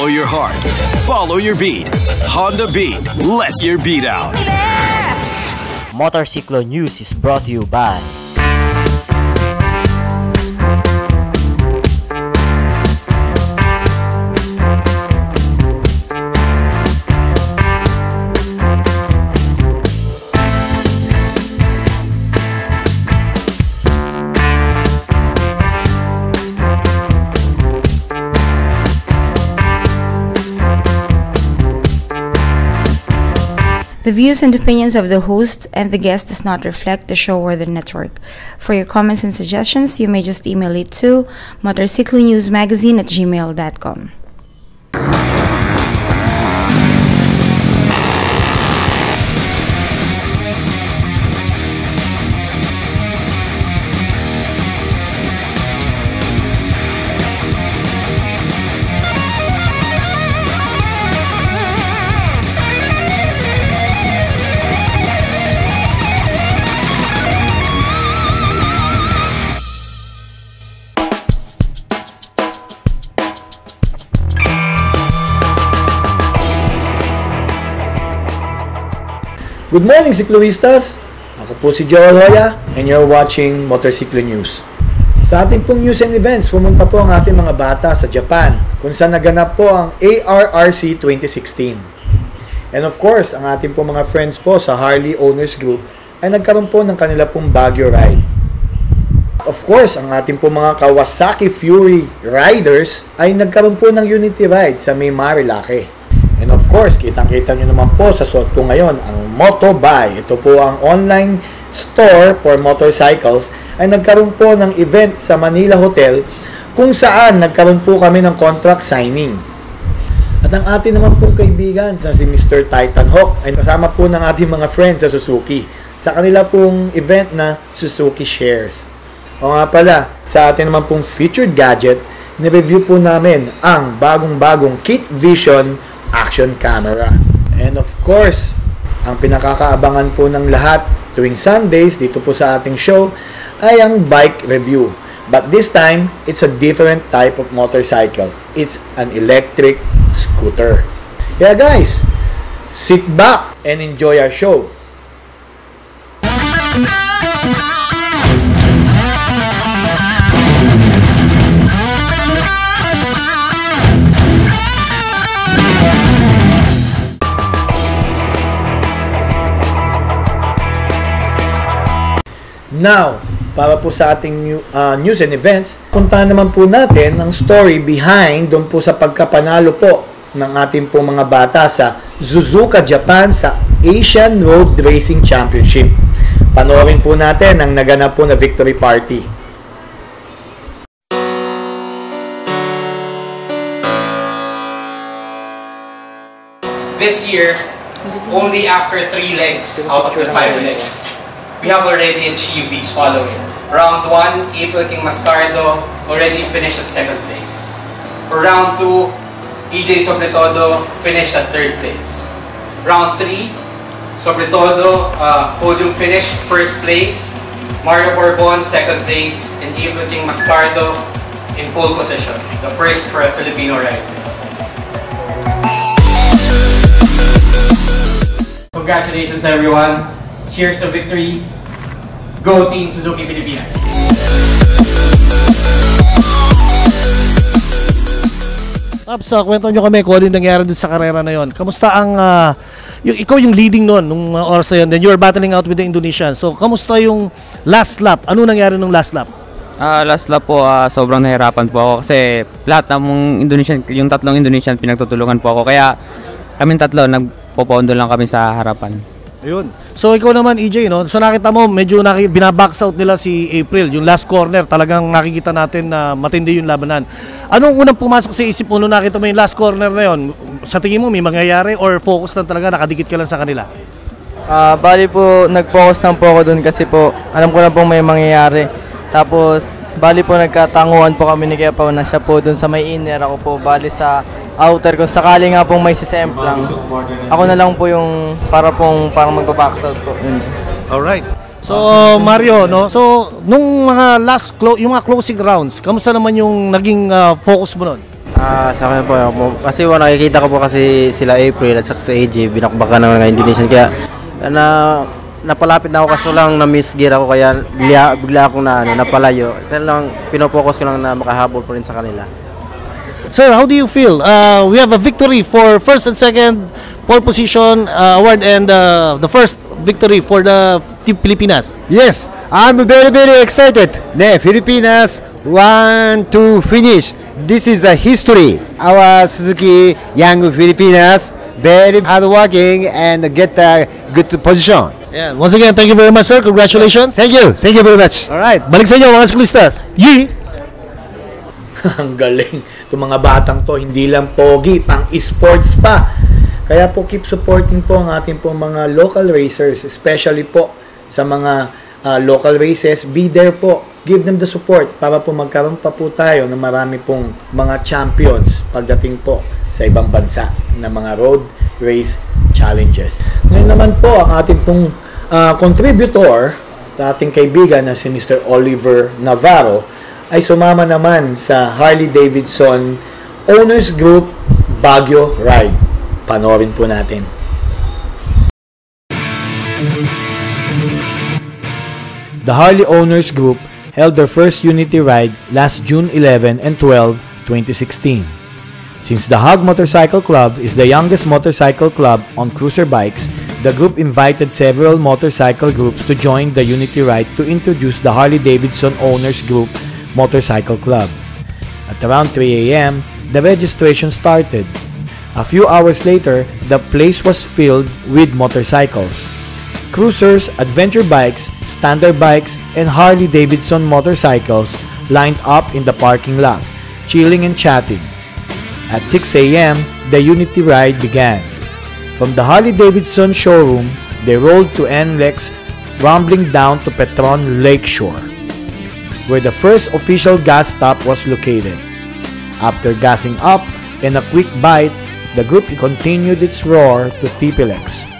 Follow your heart. Follow your beat. Honda Beat. Let your beat out. Motorcycle News is brought to you by The views and opinions of the host and the guest does not reflect the show or the network. For your comments and suggestions, you may just email it to motorcyclenewsmagazine@gmail.com. Good morning, Cicloistas! Ako po si Joel Hoya and you're watching Motorcycle News. Sa ating pong news and events, pumunta po ang ating mga bata sa Japan kung saan naganap po ang ARRC 2016. And of course, ang ating pong mga friends po sa Harley Owners Group ay nagkaroon po ng kanila pong Baguio Ride. Of course, ang ating pong mga Kawasaki Fury Riders ay nagkaroon po ng Unity Ride sa May Marilake. And of course, kitang-kita nyo naman po sa suot ko ngayon ang Motobuy. Ito po ang online store for motorcycles ay nagkaroon po ng event sa Manila Hotel kung saan nagkaroon po kami ng contract signing. At ang ating naman pong kaibigan sa si Mr. Titan Hawk ay kasama po ng ating mga friends sa Suzuki sa kanila pong event na Suzuki Shares. O nga pala, sa ating naman pong featured gadget, ni-review po namin ang bagong-bagong Kit Vision action camera. And of course, ang pinakakaabangan po ng lahat tuwing Sundays dito po sa ating show ay ang bike review. But this time, it's a different type of motorcycle. It's an electric scooter. Kaya guys, sit back and enjoy our show. Now, para po sa ating news and events, puntahan naman po natin ang story behind doon po sa pagkapanalo po ng ating po mga bata sa Suzuka, Japan sa Asian Road Racing Championship. Panoorin po natin ang naganap po na victory party. This year, only after 3 legs out of the 5 legs, we have already achieved these following. Round 1, April King Mascardo already finished at 2nd place. For round 2, EJ Sobretodo finished at 3rd place. Round 3, Sobretodo podium finish 1st place. Mario Borbon 2nd place, and April King Mascardo in pole position, the first for a Filipino rider. Congratulations everyone. Cheers to victory. Go Team Suzuki Pilipinas. Pops, kwento nyo kami kung ano yung nangyari dun sa karera na yon. Kamusta ang, ikaw yung leading nun nung oras na yun, then you were battling out with the Indonesian. So, kamusta yung last lap? Ano nangyari nung last lap? Last lap po, sobrang nahirapan po ako kasi lahat ng Indonesian, yung tatlong Indonesian pinagtutulungan po ako. Kaya kaming tatlo, nagpopondo lang kami sa harapan. Ayun. So ikaw naman EJ, no? So nakita mo medyo binabox out nila si April, yung last corner, talagang nakikita natin na matindi yung labanan. Anong unang pumasok sa isip mo nung nakita mo yung last corner na yun? Sa tingin mo may mangyayari or focus lang talaga, nakadikit ka lang sa kanila? Bali po, nag-focus lang po ako dun kasi po alam ko na po may mangyayari. Tapos bali po nagkatanguan po kami ni Kuya Pao na siya po dun sa may inner, ako po bali sa outer kung sakali nga pong may sisemplang. Ako na lang po yung parang magbabox out po. Alright. So Mario, no? So nung mga yung mga closing rounds, kamusta naman yung naging focus mo nun? Sa akin po, kasi nakikita ko po kasi sila April at sa AJ, binakbakan ng mga Indonesian. Kaya napalapit na ako kaso lang na-miss gear ako kaya bigla akong napalayo. Kaya lang pinopokus ko lang na makahabol po rin sa kanila. Sir, how do you feel? We have a victory for first and second pole position award and the first victory for the Team Pilipinas. Yes, I'm very excited. Filipinas want to finish. This is a history. Our Suzuki Young Filipinas very hardworking and get a good position. Yeah. Once again, thank you very much, sir. Congratulations. Thank you very much. All right, balik sa inyo mga siklistas. Yee! Ang galing. Itong mga batang to, hindi lang pogi, pang esports pa. Kaya po keep supporting po ang ating po mga local racers, especially po sa mga local races. Be there po. Give them the support para po magkaroon pa po tayo ng marami pong mga champions pagdating po sa ibang bansa na mga road race challenges. Ngayon naman po ang ating pong contributor, ating kaibigan na si Mr. Oliver Navarro, ay sumama naman sa Harley-Davidson Owners Group Baguio Ride. Panoorin po natin. The Harley Owners Group held their first Unity Ride last June 11 and 12, 2016. Since the Hog Motorcycle Club is the youngest motorcycle club on cruiser bikes, the group invited several motorcycle groups to join the Unity Ride to introduce the Harley-Davidson Owners Group Motorcycle Club. At around 3 a.m., the registration started. A few hours later, the place was filled with motorcycles. Cruisers, adventure bikes, standard bikes, and Harley-Davidson motorcycles lined up in the parking lot, chilling and chatting. At 6 a.m., the Unity Ride began. From the Harley-Davidson showroom, they rolled to NLEX, rumbling down to Petron Lakeshore, where the first official gas stop was located. After gassing up and a quick bite, the group continued its roar to TPLX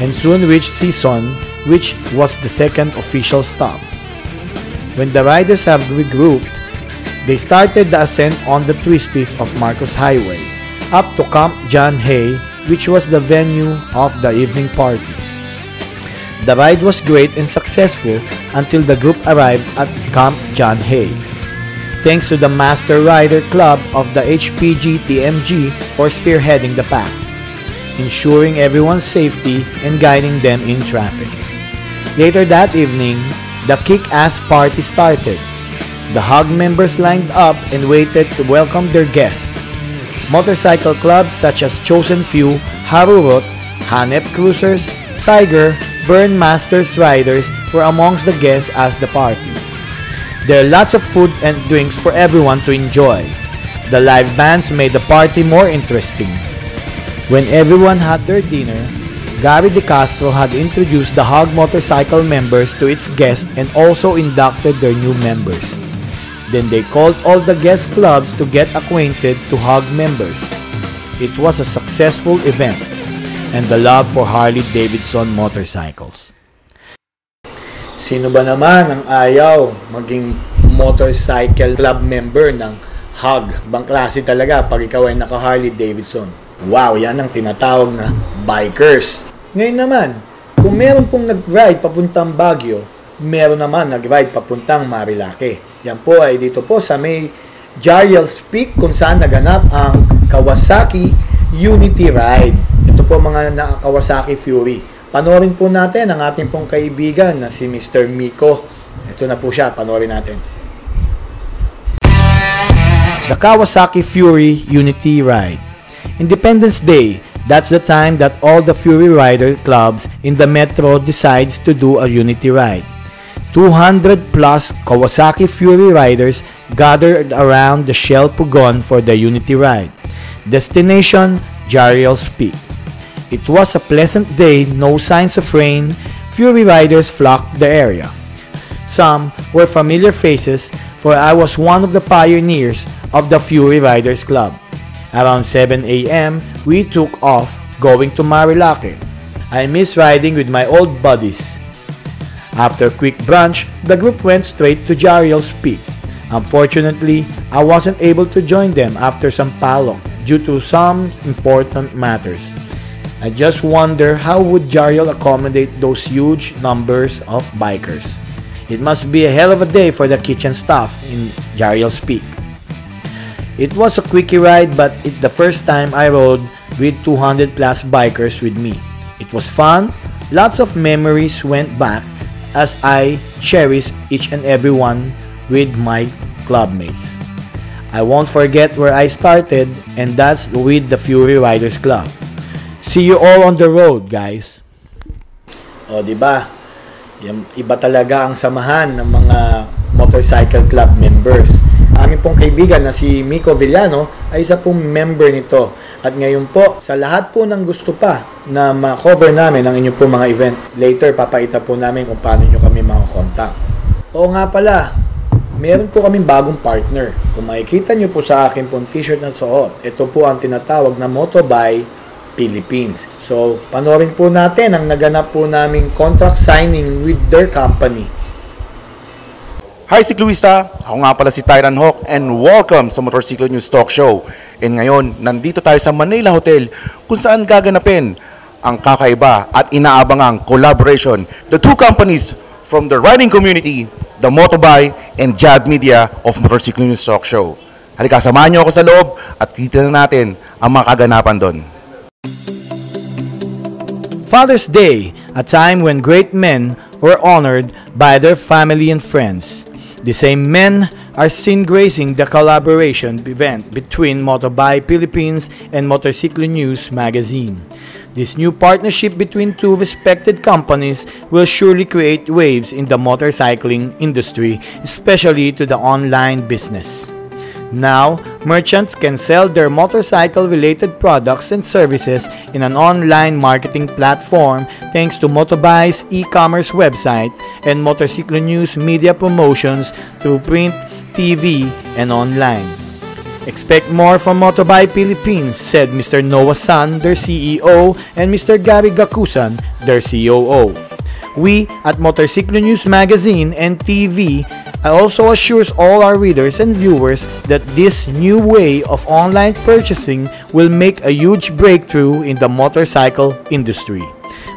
and soon reached Season, which was the second official stop. When the riders have regrouped, they started the ascent on the twisties of Marcos Highway up to Camp John Hay, which was the venue of the evening party. The ride was great and successful until the group arrived at Camp John Hay. Thanks to the Master Rider Club of the HPG TMG for spearheading the pack, ensuring everyone's safety and guiding them in traffic. Later that evening, the kick-ass party started. The Hog members lined up and waited to welcome their guests. Motorcycle clubs such as Chosen Few, Harurot, Hanep Cruisers, Tiger, Burn Masters Riders were amongst the guests as the party. There are lots of food and drinks for everyone to enjoy. The live bands made the party more interesting. When everyone had their dinner, Gary De Castro had introduced the Hog Motorcycle members to its guests and also inducted their new members. Then they called all the guest clubs to get acquainted to Hog members. It was a successful event and the love for Harley-Davidson motorcycles. Sino ba naman ang ayaw maging motorcycle club member ng Hog? Bang klase talaga pag ikaw ay naka Harley-Davidson. Wow, yan ang tinatawag na bikers. Ngayon naman, kung meron pong nag-ride papuntang Baguio, meron naman nag-ride papuntang Marilake. Yan po ay dito po sa may Jariel's Peak kung saan naganap ang Kawasaki Unity Ride. Ito po mga Kawasaki Fury. Panoorin po natin ang ating pong kaibigan na si Mr. Miko. Ito na po siya, panoorin natin. The Kawasaki Fury Unity Ride. Independence Day, that's the time that all the Fury Rider clubs in the metro decides to do a Unity Ride. 200 plus Kawasaki Fury riders gathered around the Shell Pugon for the Unity Ride. Destination, Jariel's Peak. It was a pleasant day, no signs of rain. Fury riders flocked the area. Some were familiar faces, for I was one of the pioneers of the Fury Riders Club. Around 7 a.m., we took off, going to Marilake. I miss riding with my old buddies. After quick brunch, the group went straight to Jariel's Peak. Unfortunately, I wasn't able to join them after some palok due to some important matters. I just wonder how would Jariel accommodate those huge numbers of bikers. It must be a hell of a day for the kitchen staff in Jariel's Peak. It was a quickie ride, but it's the first time I rode with 200 plus bikers with me. It was fun, lots of memories went back as I cherish each and every one with my clubmates. I won't forget where I started, and that's with the Fury Riders Club. See you all on the road, guys. O, diba? Iba talaga ang samahan ng mga motorcycle club members. Amin pong kaibigan na si Miko Villano ay isa pong member nito. At ngayon po, sa lahat po ng gusto pa na ma-cover namin ang inyong pong mga event, later papakita po namin kung paano nyo kami makakontakt. Oo nga pala, meron po kaming bagong partner. Kung makikita nyo po sa akin pong t-shirt na suot, ito po ang tinatawag na Motobuy Philippines. So, panoorin po natin ang naganap po naming contract signing with their company. Hi Sikluista! Ako nga pala si Tyran Hawk and welcome sa Motorcycle News Talk Show. And ngayon, nandito tayo sa Manila Hotel kung saan gaganapin ang kakaiba at inaabangang collaboration the two companies from the riding community, the Motobuy and JAD Media of Motorcycle News Talk Show. Halika, samahan niyo ako sa loob at titignan natin ang mga kaganapan doon. Father's Day, a time when great men were honored by their family and friends. The same men are seen gracing the collaboration event between Motobuy Philippines and Motorcycle News magazine. This new partnership between two respected companies will surely create waves in the motorcycling industry, especially to the online business. Now, merchants can sell their motorcycle-related products and services in an online marketing platform thanks to Motobuy's e-commerce website and Motorcycle News media promotions through print, TV, and online. Expect more from Motobuy Philippines, said Mr. Noah San, their CEO, and Mr. Gary Gakusan, their COO. We at Motorcycle News Magazine and TV also assures all our readers and viewers that this new way of online purchasing will make a huge breakthrough in the motorcycle industry.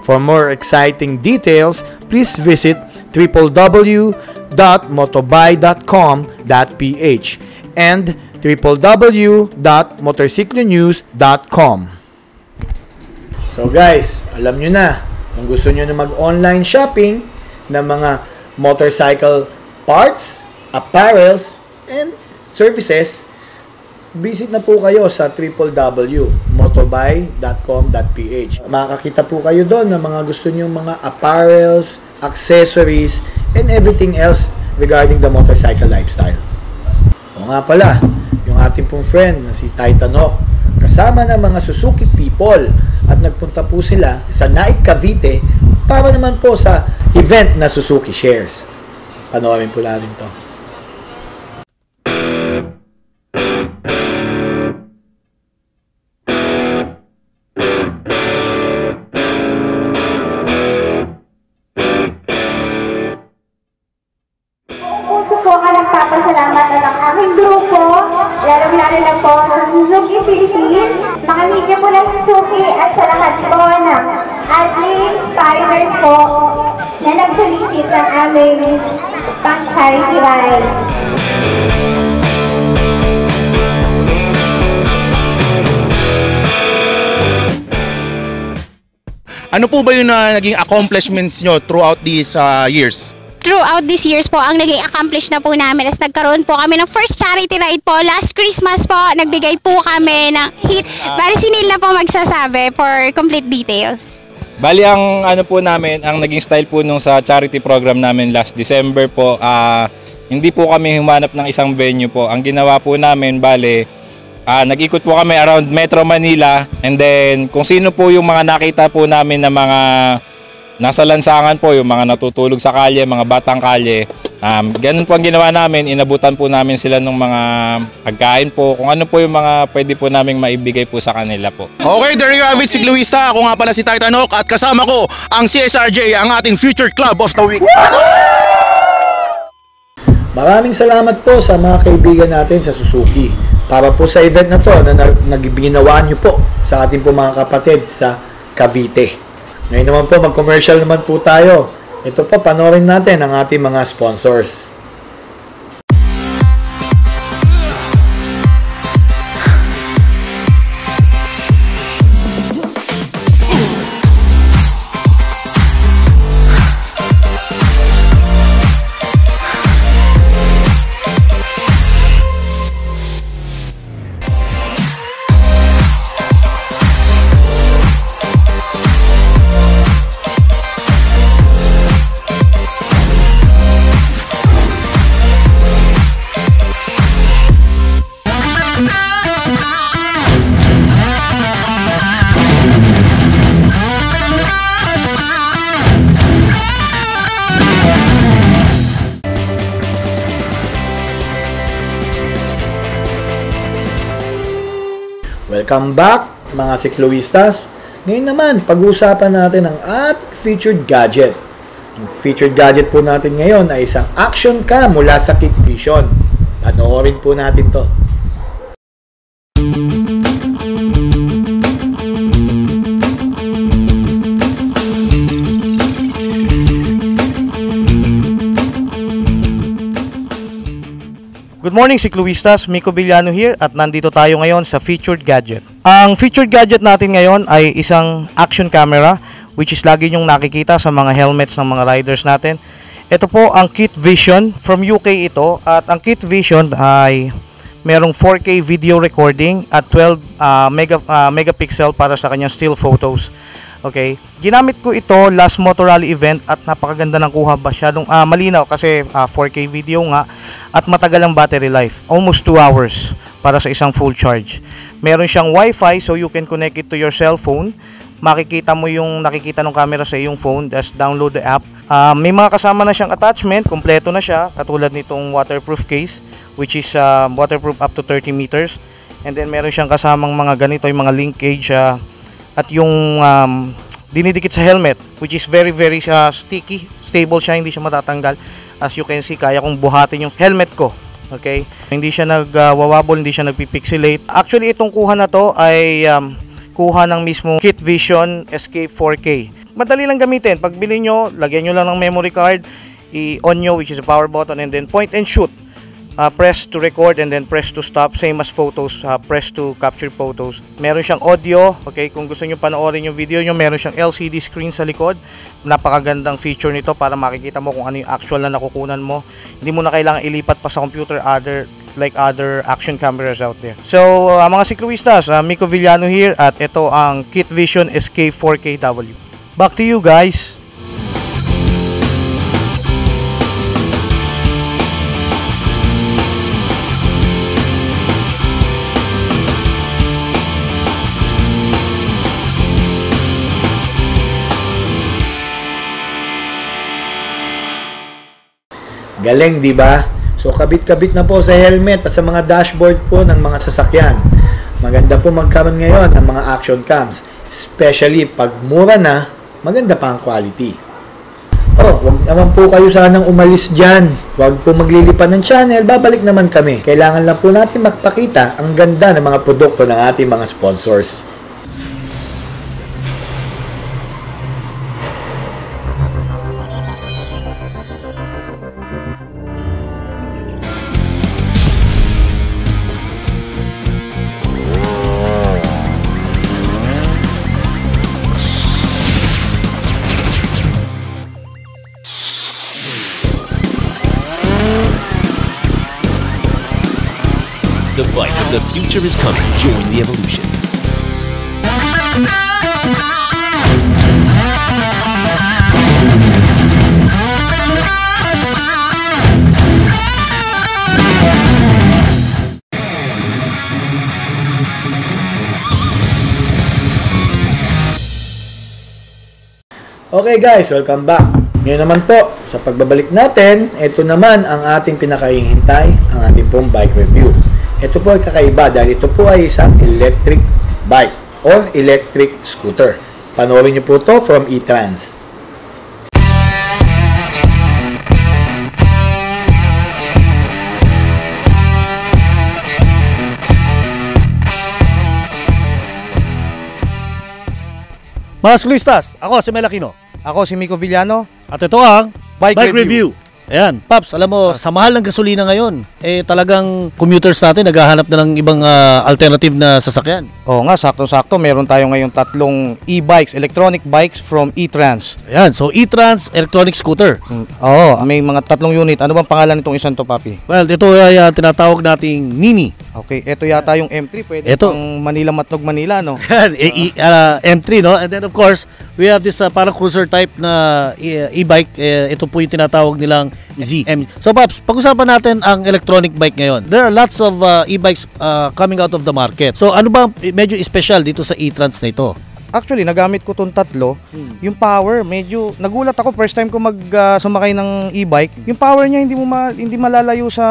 For more exciting details, please visit www.motobuy.com.ph and www.motorcyclenews.com. So guys, alam nyo na, kung gusto nyo na mag-online shopping ng mga motorcycle parts, apparels, and services, visit na po kayo sa www.motobuy.com.ph. Makakita po kayo doon ng mga gusto nyo mga apparels, accessories, and everything else regarding the motorcycle lifestyle. O nga pala, yung ating pong friend na si Titan Hawk, kasama ng mga Suzuki people at nagpunta po sila sa Naik Cavite para naman po sa event na Suzuki Shares. Panoorin po natin to. Puso po ka nagpapasalamat at ang aking grupo, lalo-lalo na po sa Suzuki Philippines, makamigyan po ng Suzuki at sa lahat po ng ating spiders po na nagsolicit ng aming pang-charity ride. Ano po ba yung naging accomplishments nyo throughout these years? Throughout these years po, ang naging accomplish na po namin is nagkaroon po kami ng first charity ride po. Last Christmas po, nagbigay po kami ng hit. Bali si Neil na po magsasabi for complete details. Bali ang ano po namin, ang naging style po nung sa charity program namin last December po, hindi po kami humanap ng isang venue po. Ang ginawa po namin, bali, nag-ikot po kami around Metro Manila, and then kung sino po yung mga nakita po namin na mga nasa lansangan po, yung mga natutulog sa kalye, mga batang kalye, ganun po ang ginawa namin, inabutan po namin sila ng mga pagkain po, kung ano po yung mga pwede po namin maibigay po sa kanila po. Okay, there you have it, Sikluista. Ako nga pala si Titan Hawk at kasama ko ang CSRJ, ang ating Future Club of the Week. Maraming salamat po sa mga kaibigan natin sa Suzuki para po sa event na to na nagbiginawa nyo po sa ating po mga kapatid sa Cavite. Ngayon naman po, mag-commercial naman po tayo. Ito po, panoorin natin ang ating mga sponsors. Welcome back mga sikloistas. Ngayon naman, pag-uusapan natin ang ating featured gadget. Ang featured gadget po natin ngayon ay isang action cam mula sa Kit Vision. Panoorin po natin to. Good morning, Sikluistas. Miko Villano here at nandito tayo ngayon sa Featured Gadget. Ang Featured Gadget natin ngayon ay isang action camera which is lagi nyong nakikita sa mga helmets ng mga riders natin. Ito po ang Kit Vision. From UK ito. At ang Kit Vision ay merong 4K video recording at 12 megapixel para sa kanyang still photos. Okay. Ginamit ko ito last Motor Rally event at napakaganda ng kuha, masyadong malinaw kasi 4K video nga at matagal ang battery life. Almost 2 hours para sa isang full charge. Meron siyang Wi-Fi so you can connect it to your cell phone. Makikita mo yung nakikita ng camera sa iyong phone. Just download the app. May mga kasama na siyang attachment. Kompleto na siya. Katulad nitong waterproof case which is waterproof up to 30 meters. And then meron siyang kasamang mga ganito, yung mga linkage at yung dinidikit sa helmet which is very sticky, stable siya, hindi siya matatanggal. As you can see, kaya kong buhatin yung helmet ko. Okay? Hindi siya nagwawabol, hindi siya nagpipixelate. Actually, itong kuha na to ay kuha ng mismo Kit Vision Escape 4K. Madali lang gamitin. Pag bili nyo, lagyan nyo lang ng memory card, i-on nyo which is a power button and then point and shoot. Press to record and then press to stop, same as photos, press to capture photos. Meron siyang audio, okay, kung gusto niyo panoorin yung video niyo, meron siyang LCD screen sa likod. Napakagandang feature nito para makikita mo kung ano yung actual na nakukunan mo. Hindi mo na kailangan ilipat pa sa computer like other action cameras out there. So, mga sikluistas, Miko Villano here at ito ang Kit Vision Escape 4KW. Back to you guys. Galing, di ba? So, kabit-kabit na po sa helmet at sa mga dashboard po ng mga sasakyan. Maganda po magkaroon ngayon ng mga action cams. Especially pag mura na, maganda pa ang quality. Oh, wag naman po kayo sanang umalis dyan. Wag po maglilipan ng channel, babalik naman kami. Kailangan lang po natin magpakita ang ganda ng mga produkto ng ating mga sponsors. The bike of the future is coming. Join the evolution. Okay guys, welcome back. Ngayon naman po, sa pagbabalik natin, ito naman ang ating pinakahihintay, ang ating pong bike review. Ito po ay kakaiba dahil ito po ay isang electric bike or electric scooter. Panoorin niyo po to from E-Trans. Mga siklistas, ako si Mel Aquino. Ako si Miko Villano. At ito ang Bike Review. Ayan, Paps, alam mo, sa mahal ng gasolina ngayon, talagang commuters natin naghahanap na ng ibang alternative na sasakyan. Oo nga, sakto-sakto. Meron tayo ngayon 3 e-bikes, electronic bikes from E-Trans. Ayan, so E-Trans electronic scooter. Oo, may mga 3 unit. Ano bang pangalan nitong isang to, Papi? Well, ito ay tinatawag nating Nini. Okay, ito yata yung M3. Pwede pang Manila Matnog Manila, no? M3, no? And then of course, we have this parang cruiser type na e-bike. Ito po yung tinatawag nilang ZM. So Paps, pag-usapan natin ang electronic bike ngayon. There are lots of e-bikes coming out of the market. So ano ba medyo special dito sa E-Trans na ito? Actually, nagamit ko itong 3. Yung power, medyo nagulat ako first time ko sumakay ng e-bike. Yung power niya hindi malalayo sa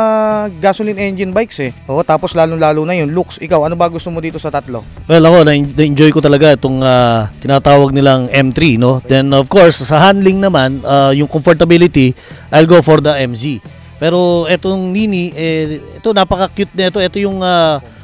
gasoline engine bikes eh. Oo, tapos lalo-lalo na yung looks. Ikaw, ano ba gusto mo dito sa 3? Well, ako na-enjoy ko talaga itong tinatawag nilang M3, no? Then of course, sa handling naman, yung comfortability, I'll go for the MZ. Pero etong Nini, ito napaka-cute na ito. Ito yung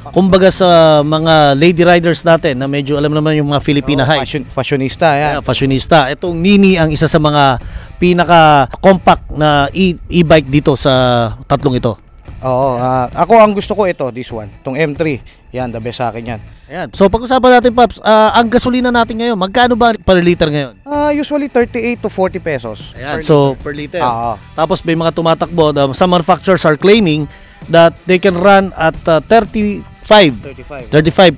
kumbaga sa mga lady riders natin na medyo alam naman yung mga Filipina high. Fashionista, yan. Yeah, fashionista. Itong Nini ang isa sa mga pinaka-compact na e-bike dito sa 3 ito. Oo, ako ang gusto ko ito, this one. Itong M3. Yan, the best sa akin yan. Ayan. So pag-usapan natin, Paps, ang gasolina natin ngayon, magkano ba per liter ngayon? Usually 38 to 40 pesos. Ayan, per liter. Tapos may mga tumatakbo, some manufacturers are claiming that they can run at 35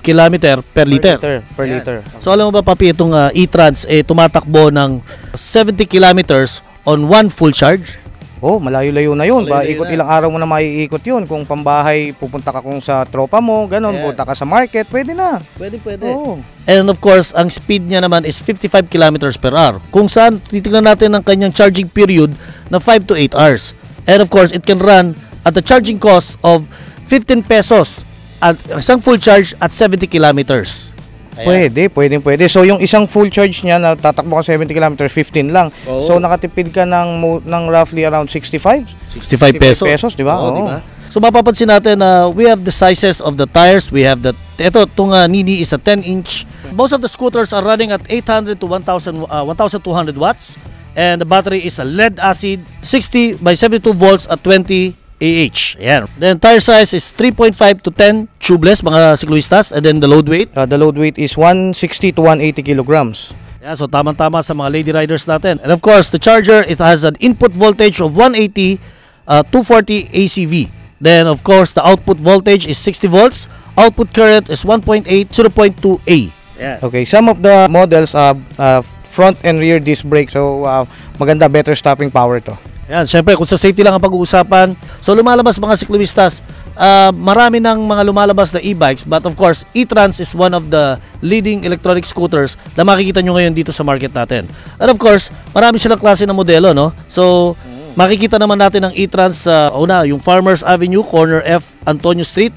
kilometer per liter. Per liter. So alam mo ba, Papi, itong E-Trans tumatakbo ng 70 kilometers on one full charge? Oh, malayo-layo na yun. Ikot ilang araw mo na maiikot yun. Kung pambahay, pupunta ka kung sa tropa mo, ganon, punta ka sa market, pwede na. Pwede. Oh. And of course, ang speed niya naman is 55 kilometers per hour. Kung saan, titignan natin ang kanyang charging period na 5 to 8 hours. And of course, it can run at a charging cost of 15 pesos at isang full charge at 70 kilometers. Ayan. Pwede. So yung isang full charge niya na tatakbo ka 70 kilometers, 15 lang. Oo. So nakatipid ka ng roughly around 65 pesos, di ba? Oo, diba? So mapapansin natin na we have the sizes of the tires. We have itong Nini is a 10-inch. Most of the scooters are running at 800 to 1,200 watts. And the battery is a lead acid 60 by 72 volts at 20 AH. Ayan. Then tire size is 3.5 to 10 tubeless, mga siklistas. And then the load weight? The load weight is 160 to 180 kilograms. Yeah, so tamang-tama sa mga lady riders natin. And of course, the charger, it has an input voltage of 180, 240 ACV. Then of course, the output voltage is 60 volts. Output current is 1.8, 0.2A. Yeah. Okay, some of the models front and rear disc brake. So maganda, better stopping power to. Yan, syempre kung sa safety lang ang pag-uusapan. So lumalabas mga siklistas, marami ng mga lumalabas na e-bikes, but of course, E-Trans is one of the leading electronic scooters na makikita nyo ngayon dito sa market natin. And of course, marami silang klase ng modelo, no? So makikita naman natin ang E-Trans sa yung Farmers Avenue, corner F, Antonio Street,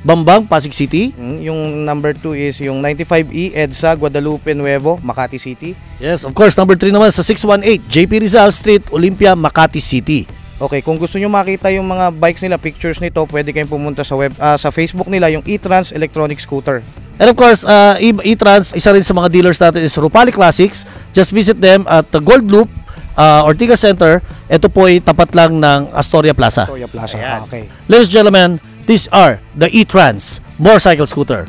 Bambang, Pasig City. Yung number 2 is yung 95E, EDSA, Guadalupe, Nuevo, Makati City. Yes, of course, number 3 naman sa 618, JP Rizal Street, Olympia, Makati City. Okay, kung gusto nyo makita yung mga bikes nila, pictures nito, pwede kayong pumunta sa sa Facebook nila, yung E-Trans Electronic Scooter. And of course, E-Trans, isa rin sa mga dealers natin is Rupali Classics. Just visit them at the Gold Loop, Ortigas Center. Ito po ay tapat lang ng Astoria Plaza. Astoria Plaza, okay. Ladies and gentlemen, these are the E-Trans motorcycle scooter.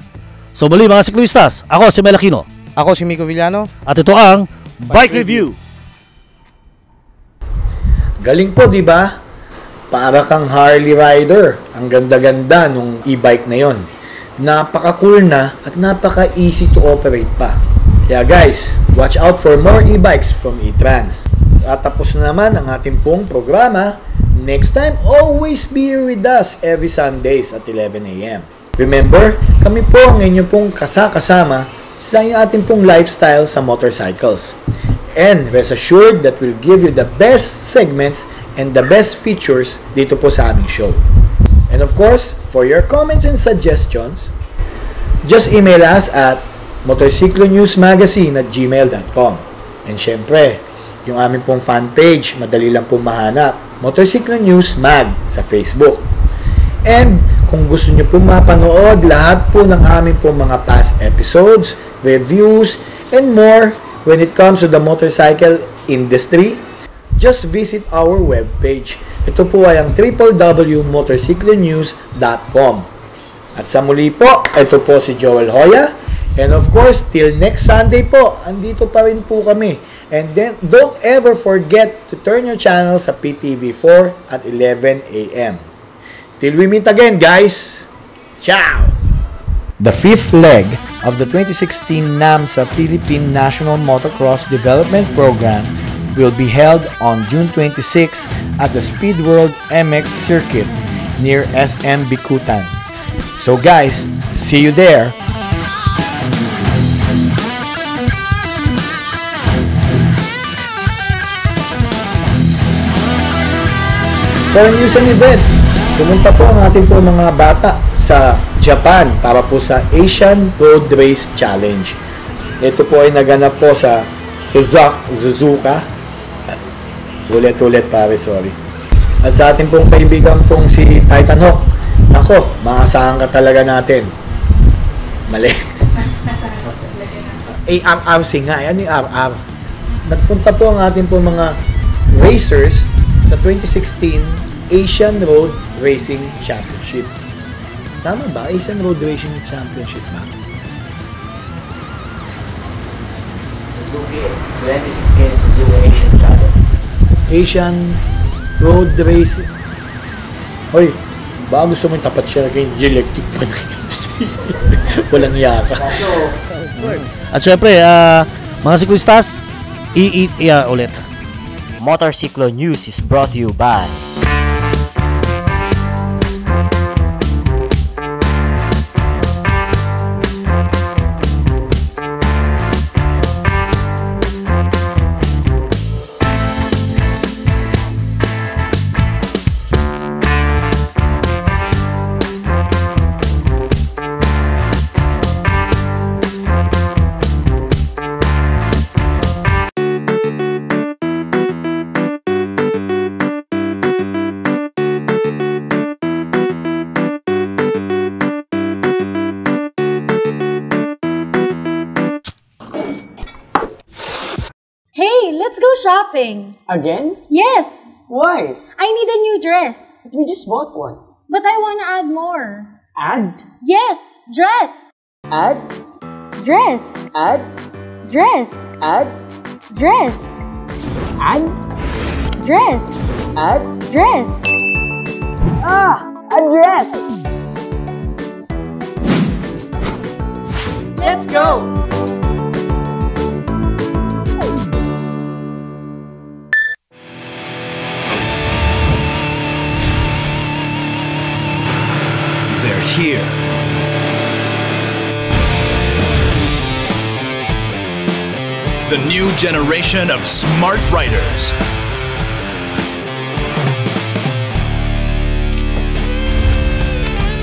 So muli mga siklistas, ako si Mel Aquino. Ako si Miko Villano. At ito ang Bike Review. Galing po, di ba? Para kang Harley rider. Ang ganda-ganda nung e-bike na yon. Napaka-cool na at napaka-easy to operate pa. Kaya guys, watch out for more e-bikes from E-Trans. At tapos na naman ang ating pong programa. Next time, always be here with us every Sundays at 11 a.m. Remember, kami po ang inyong pong kasama sa ating pong lifestyle sa motorcycles. And rest assured that we'll give you the best segments and the best features dito po sa aming show. And of course, for your comments and suggestions, just email us at motorcyclonewsmagazine@gmail.com. And syempre, yung aming pong fan page, madali lang pong mahanap, Motorcycle News Mag sa Facebook. And kung gusto nyo po mapanood lahat po ng aming po mga past episodes, reviews, and more, when it comes to the motorcycle industry, just visit our webpage. Ito po ay ang www.motorcyclenews.com. At sa muli po, ito po si Joel Hoya. And of course, till next Sunday po, andito pa rin po kami. And then, don't ever forget to turn your channel sa PTV4 at 11 a.m. Till we meet again, guys. Ciao! The fifth leg of the 2016 NAMSA Philippine National Motocross Development Program will be held on June 26 at the Speed World MX Circuit near SM Bikutan. So guys, see you there! For news and events, pumunta po ang ating po mga bata sa Japan para po sa Asian Road Race Challenge. Ito po ay naganap po sa Suzuka. Ulit-ulit pare, sorry. At sa ating pong kaibigan pong si Titan Hawk, ako, maasahan ka talaga natin. Mali. ARRC nga. Ano yung RR? Nagpunta po ang ating pong mga racers sa 2016 Asian Road Racing Championship. Tama ba? Asian Road Racing Championship ba? Suzuki 2016 Suzuki Asian Challenge. Asian Road Racing. Hoy, baka gusto mo yung tapat siya kay electric pa na. Walang yaka. At syempre, mga siklistas, ulit. Motorcycle News is brought to you by Hey, let's go shopping! Again? Yes! Why? I need a new dress. We just bought one. But I want to add more. Add? Yes! Dress! Add? Dress! Add? Dress! Add? Dress! Add? Dress! Add? Dress! A dress! Let's go! They're here. The new generation of smart riders.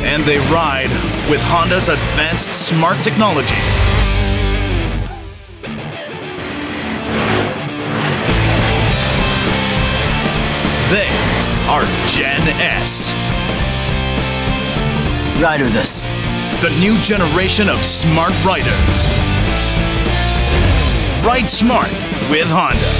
And they ride with Honda's advanced smart technology. They are Gen S. Ride with us. The new generation of smart riders. Ride smart with Honda.